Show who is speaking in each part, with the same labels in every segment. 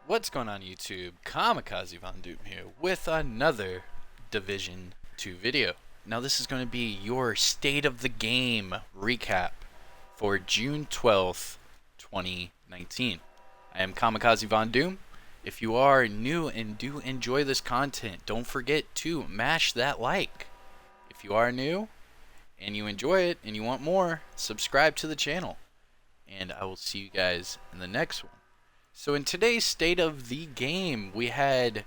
Speaker 1: What's going on YouTube? Kamikazevondoom here with another Division 2 video. Now this is going to be your State of the Game recap for June 12th, 2019. I am Kamikazevondoom. If you are new and do enjoy this content, don't forget to mash that like. If you are new and you enjoy it and you want more, subscribe to the channel. And I will see you guys in the next one. So in today's State of the Game, we had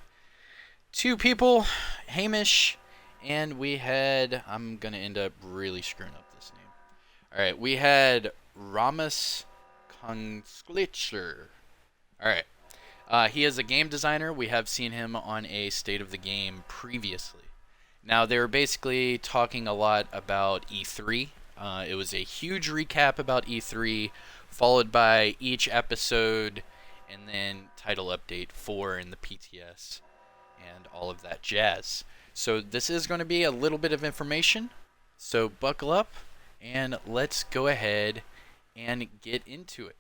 Speaker 1: two people, Hamish, and we had, I'm going to end up really screwing up this name. Alright, we had Ramas Kungsklitcher. Alright, he is a game designer. We have seen him on a State of the Game previously. Now, they were basically talking a lot about E3. It was a huge recap about E3, followed by each episode, and then title update 4 in the PTS, and all of that jazz. So this is going to be a little bit of information, so buckle up, and let's go ahead and get into it.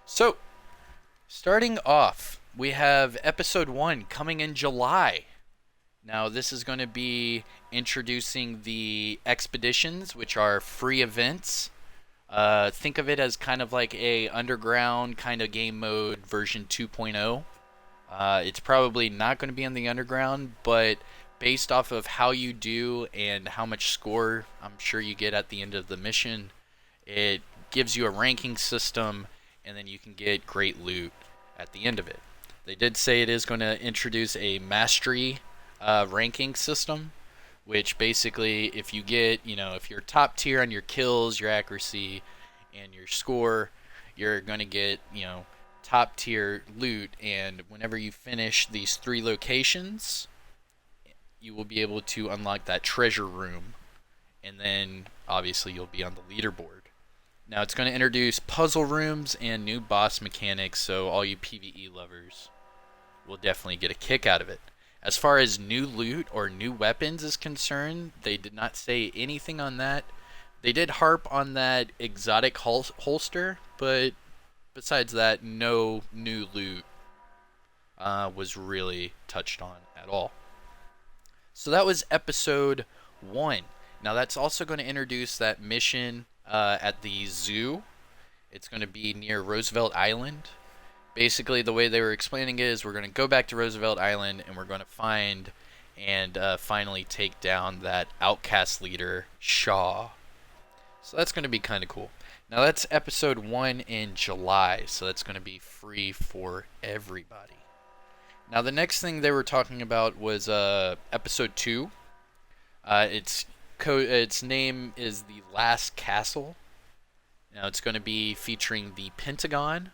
Speaker 1: So, starting off, we have Episode 1 coming in July. Now, this is going to be introducing the expeditions, which are free events. Think of it as kind of like a underground kind of game mode version 2.0. It's probably not going to be in the underground, but based off of how you do and how much score I'm sure you get at the end of the mission, it gives you a ranking system, and then you can get great loot at the end of it. They did say it is going to introduce a mastery ranking system, which basically, if you get, if you're top tier on your kills, your accuracy, and your score, you're going to get, top tier loot. And whenever you finish these 3 locations, you will be able to unlock that treasure room. And then, obviously, you'll be on the leaderboard. Now, it's going to introduce puzzle rooms and new boss mechanics, so all you PvE lovers will definitely get a kick out of it. As far as new loot or new weapons is concerned, they did not say anything on that. They did harp on that exotic holster, but besides that, no new loot was really touched on at all. So that was Episode 1. Now that's also going to introduce that mission at the zoo. It's going to be near Roosevelt Island. Basically, the way they were explaining it is we're going to go back to Roosevelt Island, and we're going to find and finally take down that outcast leader, Shaw. So that's going to be kind of cool. Now, that's Episode 1 in July, so that's going to be free for everybody. Now, the next thing they were talking about was Episode 2. Its name is The Last Castle. Now, it's going to be featuring the Pentagon.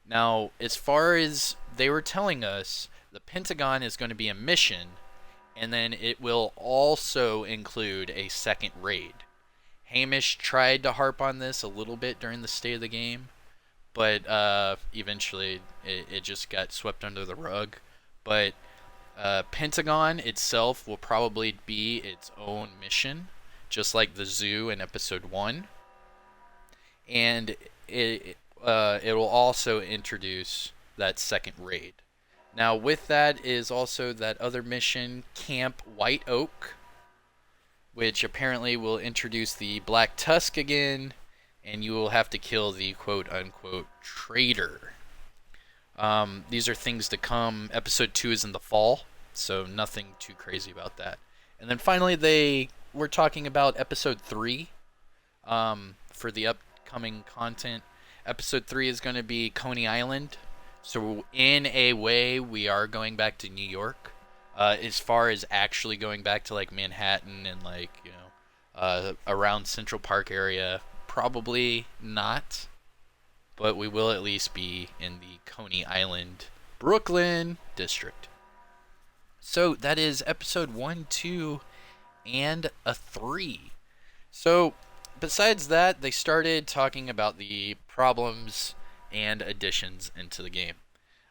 Speaker 1: Now, as far as they were telling us, the Pentagon is going to be a mission, and then it will also include a second raid. Hamish tried to harp on this a little bit during the State of the Game, but eventually it just got swept under the rug. But Pentagon itself will probably be its own mission, just like the zoo in Episode 1. And it will also introduce that second raid. Now, with that is also that other mission, Camp White Oak, which apparently will introduce the Black Tusk again, and you will have to kill the quote-unquote traitor. These are things to come. Episode 2 is in the fall, so nothing too crazy about that. And then finally, they were talking about Episode 3 for the upcoming content. Episode 3 is going to be Coney Island. So in a way, we are going back to New York. As far as actually going back to like Manhattan and around Central Park area, probably not. But we will at least be in the Coney Island, Brooklyn district. So that is Episode 1, 2, and a 3. So besides that, they started talking about the problems and additions into the game.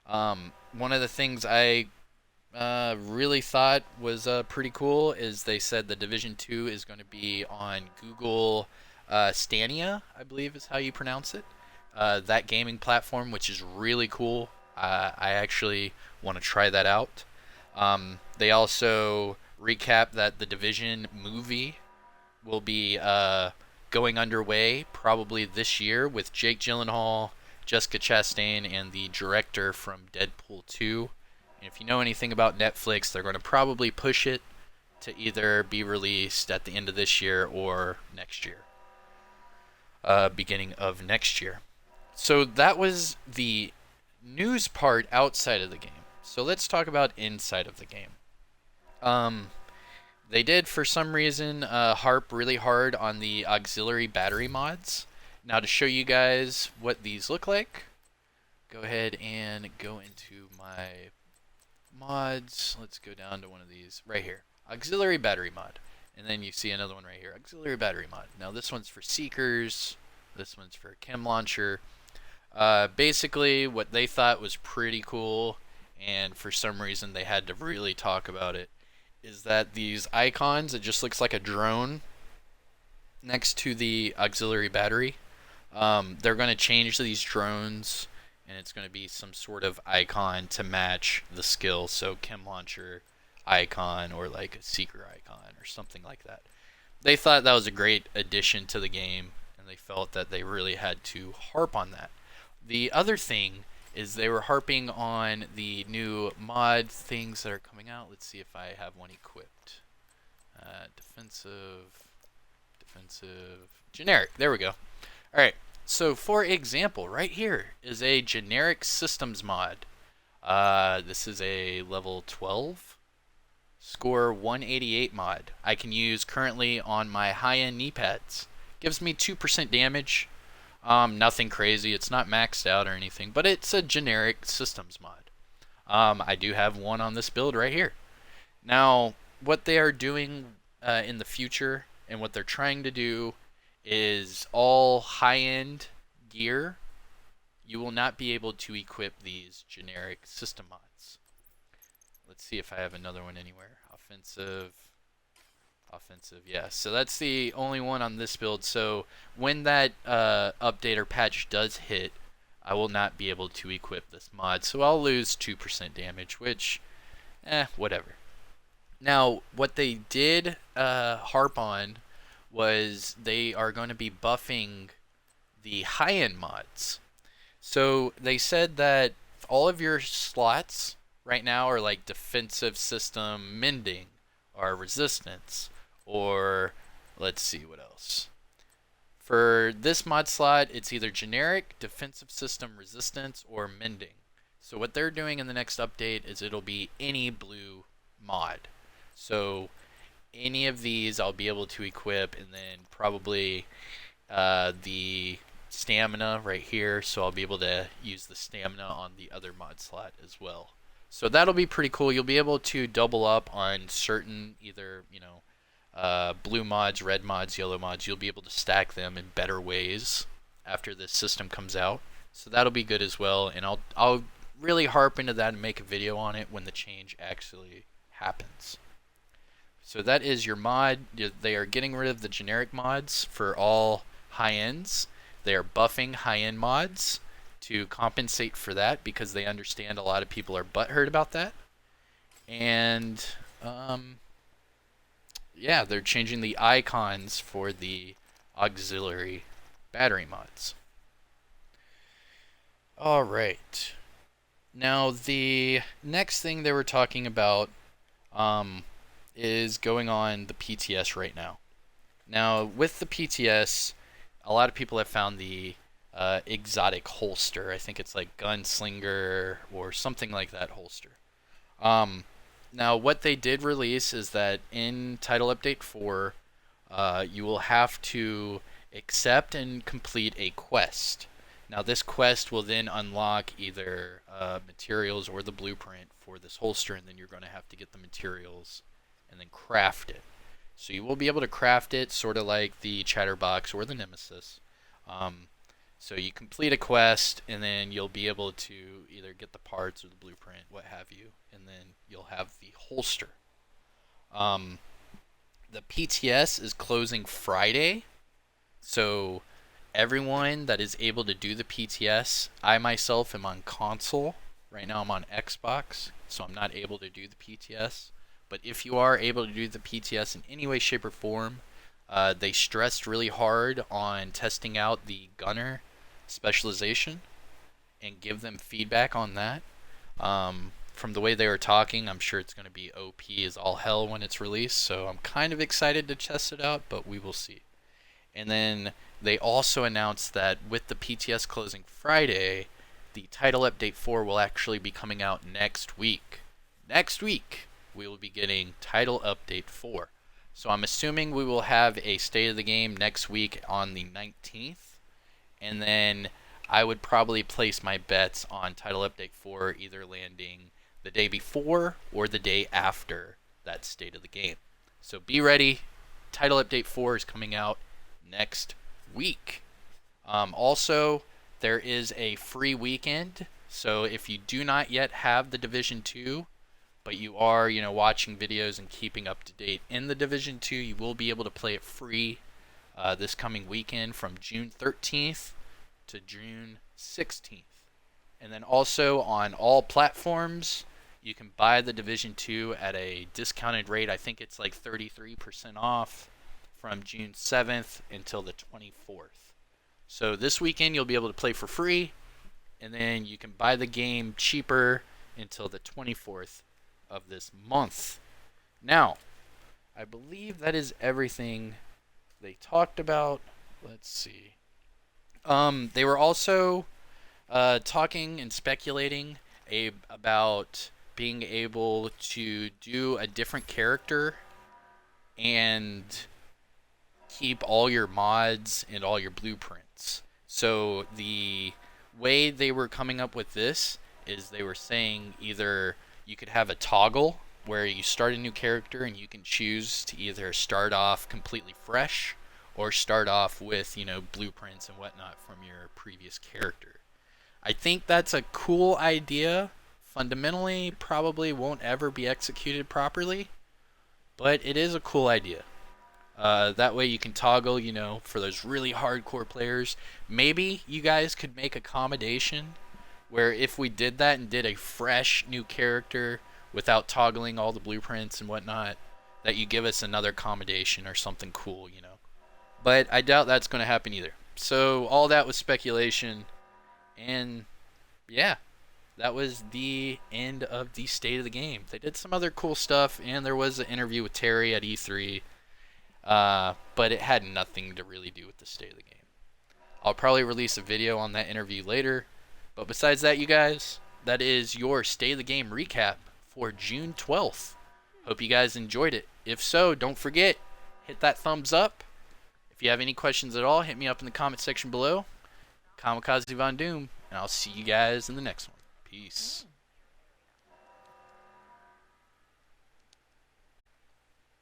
Speaker 1: One of the things I really thought was pretty cool is they said the Division 2 is going to be on Google Stadia, I believe is how you pronounce it. That gaming platform, which is really cool. I actually want to try that out. They also recap that the Division movie will be going underway probably this year with Jake Gyllenhaal, Jessica Chastain, and the director from Deadpool 2. And if you know anything about Netflix, they're going to probably push it to either be released at the end of this year or next year, beginning of next year. So that was the news part outside of the game. So let's talk about inside of the game. They did, for some reason, harp really hard on the auxiliary battery mods. Now, to show you guys what these look like, go ahead and go into my mods. Let's go down to one of these right here. Auxiliary battery mod. And then you see another one right here. Auxiliary battery mod. Now, this one's for Seekers. This one's for Chem Launcher. Basically, what they thought was pretty cool, and for some reason they had to really talk about it, is that these icons, it just looks like a drone next to the auxiliary battery. They're going to change these drones, and it's going to be some sort of icon to match the skill. So Chem Launcher icon, or like a Seeker icon, or something like that. They thought that was a great addition to the game, and they felt that they really had to harp on that. The other thing is they were harping on the new mod things that are coming out. Let's see if I have one equipped. Defensive, generic. There we go. Alright, so for example, right here is a generic systems mod. This is a level 12, score 188 mod. I can use currently on my high-end knee pads. Gives me 2% damage. Nothing crazy. It's not maxed out or anything, but it's a generic systems mod. I do have one on this build right here. Now, what they are doing in the future, and what they're trying to do, is all high-end gear, you will not be able to equip these generic system mods. Let's see if I have another one anywhere. Offensive, yeah. So that's the only one on this build. So when that update or patch does hit, I will not be able to equip this mod. So I'll lose 2% damage, which, whatever. Now, what they did harp on was they are going to be buffing the high-end mods. So they said that all of your slots right now are like defensive system mending, or resistance, or let's see what else. For this mod slot, it's either generic, defensive system resistance, or mending. So what they're doing in the next update is it'll be any blue mod. So any of these I'll be able to equip, and then probably the stamina right here, so I'll be able to use the stamina on the other mod slot as well. So that'll be pretty cool. You'll be able to double up on certain either, blue mods, red mods, yellow mods. You'll be able to stack them in better ways after this system comes out. So that'll be good as well, and I'll really harp into that and make a video on it when the change actually happens. So that is your mod. They are getting rid of the generic mods for all high ends. They are buffing high end mods to compensate for that, because they understand a lot of people are butthurt about that. And yeah, they're changing the icons for the auxiliary battery mods. Alright. Now, the next thing they were talking about is going on the PTS right now. Now, with the PTS, a lot of people have found the exotic holster. I think it's like gunslinger or something like that holster. Now, what they did release is that in Title Update 4, you will have to accept and complete a quest. Now, this quest will then unlock either materials or the blueprint for this holster, and then you're going to have to get the materials and then craft it. So you will be able to craft it sort of like the Chatterbox or the Nemesis. So you complete a quest, and then you'll be able to either get the parts or the blueprint, what have you, and then you'll have the holster. The PTS is closing Friday, so everyone that is able to do the PTS, I myself am on console, Right now I'm on Xbox, so I'm not able to do the PTS. But if you are able to do the PTS in any way, shape, or form, they stressed really hard on testing out the gunner specialization and give them feedback on that. From the way they were talking, I'm sure it's going to be OP as all hell when it's released, so I'm kind of excited to test it out, but we will see. And then they also announced that with the PTS closing Friday, the title update 4 will actually be coming out next week. Next week, we will be getting title update 4. So I'm assuming we will have a state of the game next week on the 19th, and then I would probably place my bets on title update 4 either landing the day before or the day after that state of the game. So be ready. Title update 4 is coming out next week. Also, there is a free weekend. So if you do not yet have the Division 2, but you are, watching videos and keeping up to date in the Division 2, you will be able to play it free this coming weekend from June 13th to June 16th. And then also on all platforms, you can buy the Division 2 at a discounted rate. I think it's like 33% off from June 7th until the 24th. So this weekend you'll be able to play for free, and then you can buy the game cheaper until the 24th of this month. Now, I believe that is everything they talked about. Let's see. They were also talking and speculating about being able to do a different character and keep all your mods and all your blueprints. So the way they were coming up with this is they were saying either you could have a toggle where you start a new character and you can choose to either start off completely fresh or start off with, blueprints and whatnot from your previous character. I think that's a cool idea. Fundamentally, probably won't ever be executed properly, but it is a cool idea. That way you can toggle, for those really hardcore players. Maybe you guys could make accommodation where if we did that and did a fresh new character without toggling all the blueprints and whatnot, that you give us another accommodation or something cool, But I doubt that's going to happen either. So all that was speculation. And yeah, that was the end of the state of the game. They did some other cool stuff, and there was an interview with Terry at E3, but it had nothing to really do with the state of the game. I'll probably release a video on that interview later, but besides that, you guys, that is your state of the game recap for June 12th. Hope you guys enjoyed it. If so, don't forget, hit that thumbs up. If you have any questions at all, hit me up in the comment section below. Kamikazevondoom, and I'll see you guys in the next one. Peace.